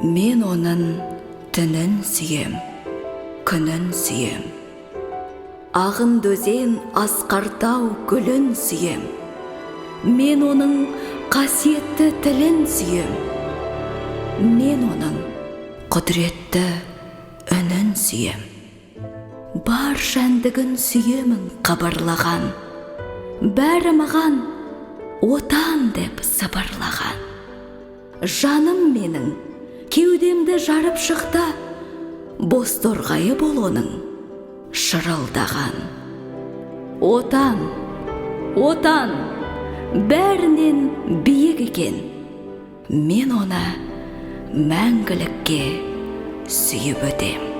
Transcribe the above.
Мен оның түнін сүйем, күнін сүйем. Ағын дөзен асқартау гүлін сүйем. Мен оның қасиетті тілін сүйем. Мен оның құдіретті үнін сүйем. Бар жәндігін сүйемін қабарлаған, бәрі маған отан деп сыбырлаған. Жаным менің кеудемді жарып шықты, бозторғайы бол оның шырылдаған. Отан, отан, бәрінен биік екен, мен оны мәңгілікке сүйіп өтем.